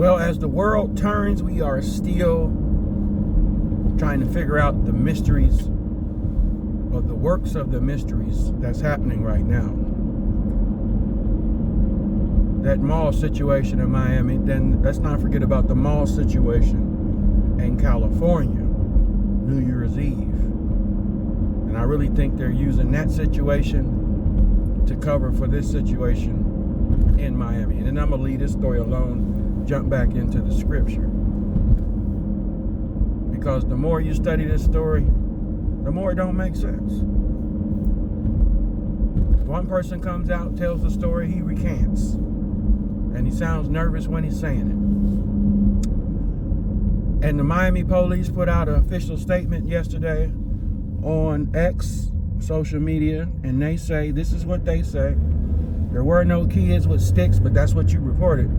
Well, as the world turns, we are still trying to figure out the mysteries of the works of the mysteries that's happening right now. That mall situation in Miami, then let's not forget about the mall situation in California, New Year's Eve. And I really think they're using that situation to cover for this situation in Miami. And then I'm gonna leave this story alone, jump back into the scripture. Because the more you study this story, the more it don't make sense. One person comes out, tells the story, he recants. And he sounds nervous when he's saying it. And the Miami police put out an official statement yesterday on X, social media, and they say, this is what they say: there were no kids with sticks, but that's what you reported.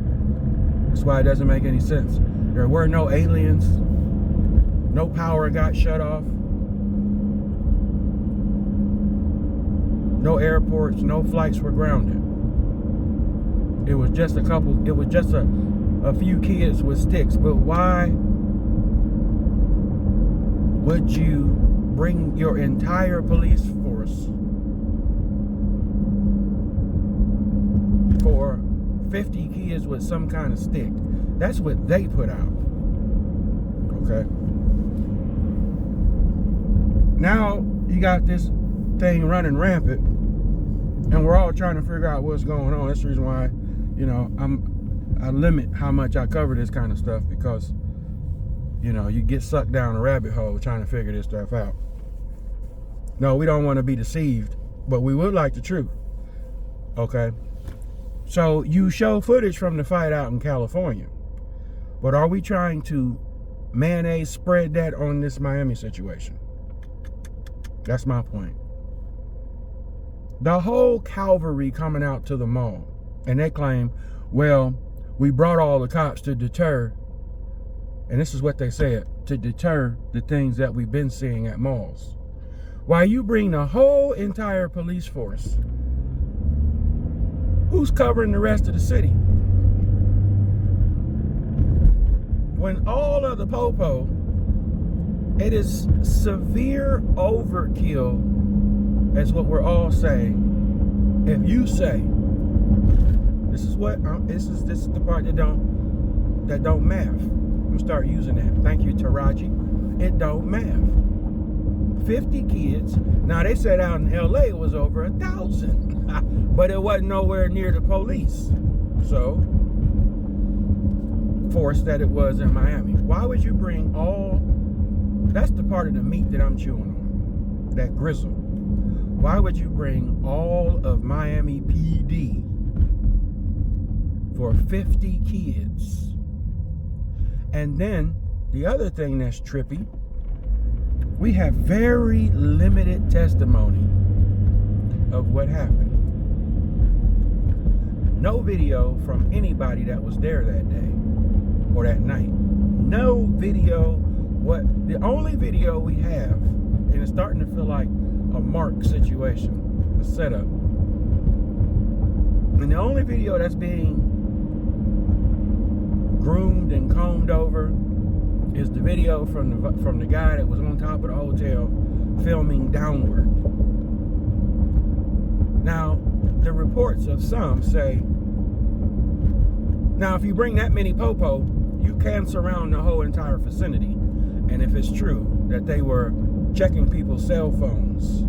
That's why it doesn't make any sense. There were no aliens. No power got shut off. No airports, no flights were grounded. It was just a few kids with sticks. But why would you bring your entire police force for 50 kids with some kind of stick? That's what they put out. Okay. Now you got this thing running rampant, and we're all trying to figure out what's going on. That's the reason why, you know, I limit how much I cover this kind of stuff, because, you know, you get sucked down a rabbit hole trying to figure this stuff out. No, we don't want to be deceived, but we would like the truth. Okay. So you show footage from the fight out in California, but are we trying to mayonnaise spread that on this Miami situation? That's my point. The whole cavalry coming out to the mall, and they claim, well, we brought all the cops to deter, and this is what they said, to deter the things that we've been seeing at malls. Why you bring the whole entire police force? Who's covering the rest of the city? When all of the popo, it is severe overkill, as what we're all saying. If you say, this is the part that don't math. I'm gonna start using that. Thank you, Taraji. It don't math. 50 kids. Now they said out in LA it was over 1,000, but it wasn't nowhere near the police. So force that it was in Miami. Why would you bring all? That's the part of the meat that I'm chewing on, that grizzle. Why would you bring all of Miami PD for 50 kids? And then the other thing that's trippy, we have very limited testimony of what happened. No video from anybody that was there that day or that night. No video. The only video we have, and it's starting to feel like a Mark situation, a setup. And the only video that's being groomed and combed over is the video from the guy that was on top of the hotel filming downward. Now, the reports of some say, now if you bring that many popo, you can surround the whole entire vicinity. And if it's true that they were checking people's cell phones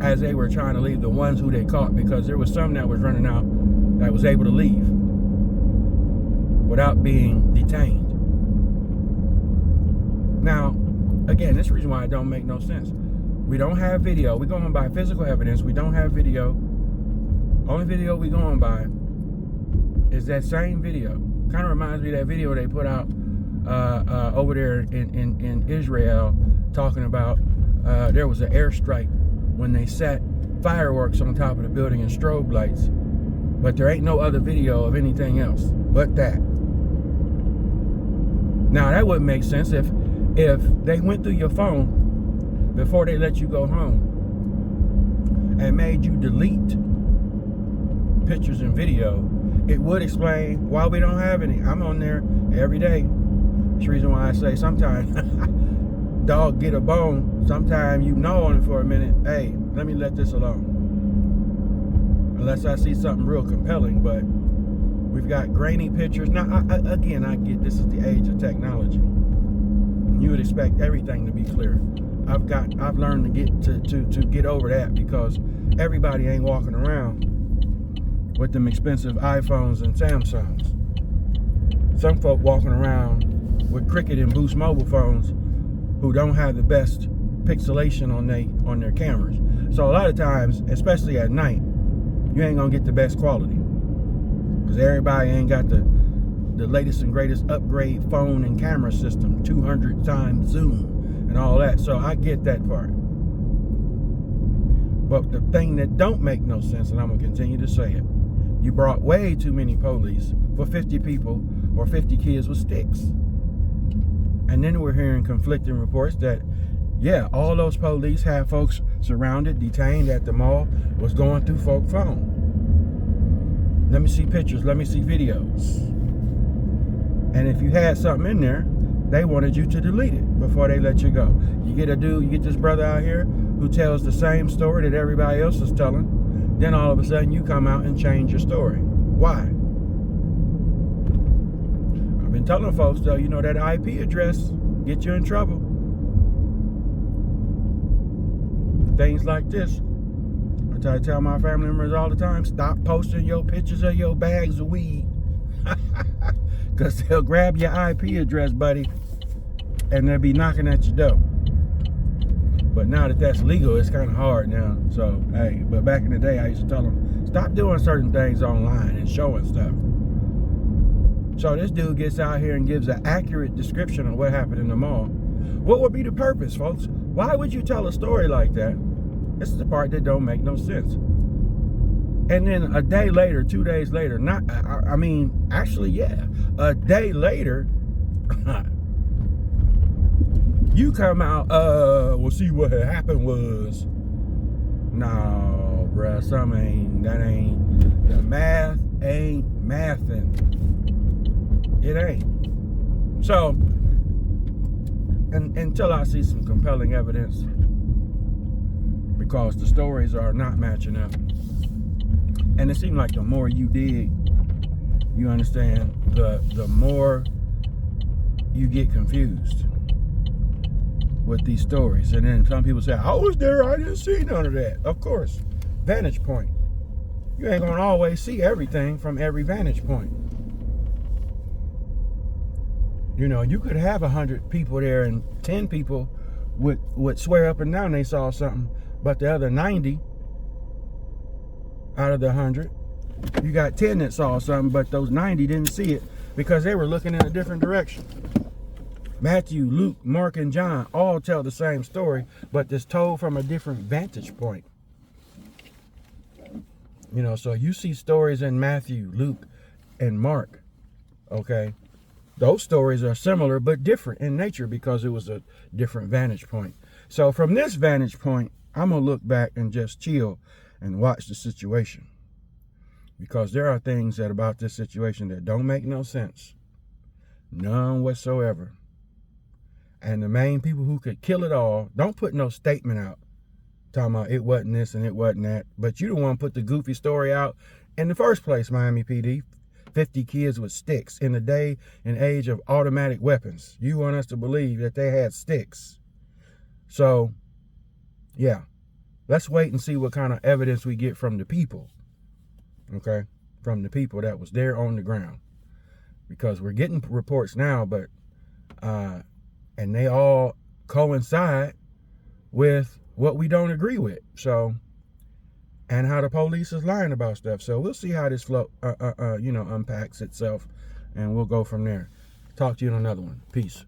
as they were trying to leave, the ones who they caught, because there was some that was running out that was able to leave without being detained. Now, again, this is the reason why it don't make no sense. We don't have video. We're going by physical evidence. We don't have video. Only video we're going by is that same video. Kind of reminds me of that video they put out over there in Israel, talking about there was an airstrike when they set fireworks on top of the building and strobe lights, but there ain't no other video of anything else but that. Now that wouldn't make sense if they went through your phone before they let you go home and made you delete pictures and video. it would explain why we don't have any. I'm on there every day. That's the reason why I say sometimes dog get a bone. Sometimes you gnaw on it for a minute. Hey, let me let this alone. Unless I see something real compelling, but we've got grainy pictures. Now, again, I get this is the age of technology. You would expect everything to be clear. I've learned to get over that because everybody ain't walking around with them expensive iPhones and Samsungs. Some folk walking around with Cricket and Boost mobile phones who don't have the best pixelation on their cameras. So a lot of times, especially at night, you ain't gonna get the best quality because everybody ain't got the latest and greatest upgrade phone and camera system, 200 times zoom and all that. So I get that part. But the thing that don't make no sense, and I'm gonna continue to say it, you brought way too many police for 50 people or 50 kids with sticks. And then we're hearing conflicting reports that, yeah, all those police had folks surrounded, detained at the mall, was going through folk phone. Let me see pictures, let me see videos. And if you had something in there, they wanted you to delete it before they let you go. You get this brother out here who tells the same story that everybody else is telling, then all of a sudden you come out and change your story. Why? I've been telling folks though, you know, that IP address get you in trouble. Things like this. I try to tell my family members all the time, stop posting your pictures of your bags of weed. Because they'll grab your IP address, buddy, and they'll be knocking at your door. But now that that's legal, it's kind of hard now. So, hey, but back in the day, I used to tell them, stop doing certain things online and showing stuff. So this dude gets out here and gives an accurate description of what happened in the mall. What would be the purpose, folks? Why would you tell a story like that? This is the part that don't make no sense. And then a day later, 2 days later, a day later, you come out, well, see what had happened was, no, bruh, the math ain't mathin'. It ain't. So, until I see some compelling evidence, because the stories are not matching up. And it seems like the more you dig, you understand, the more you get confused with these stories. And then some people say, I was there, I didn't see none of that. Of course, vantage point. You ain't gonna always see everything from every vantage point. You know, you could have 100 people there and 10 people would swear up and down they saw something, but the other 90 out of the 100, you got 10 that saw something, but those 90 didn't see it because they were looking in a different direction. Matthew, Luke, Mark, and John all tell the same story, but it's told from a different vantage point. You know, so you see stories in Matthew, Luke, and Mark, okay? Those stories are similar but different in nature because it was a different vantage point. So from this vantage point, I'm going to look back and just chill and watch the situation. Because there are things about this situation that don't make no sense. None whatsoever. And the main people who could kill it all, don't put no statement out talking about it wasn't this and it wasn't that. But you don't want to put the goofy story out in the first place, Miami PD. 50 kids with sticks in the day and age of automatic weapons. You want us to believe that they had sticks. So, yeah. Let's wait and see what kind of evidence we get from the people. Okay? From the people that was there on the ground. Because we're getting reports now, but and they all coincide with what we don't agree with. So, and how the police is lying about stuff. So we'll see how this unpacks itself, and we'll go from there. Talk to you in another one. Peace.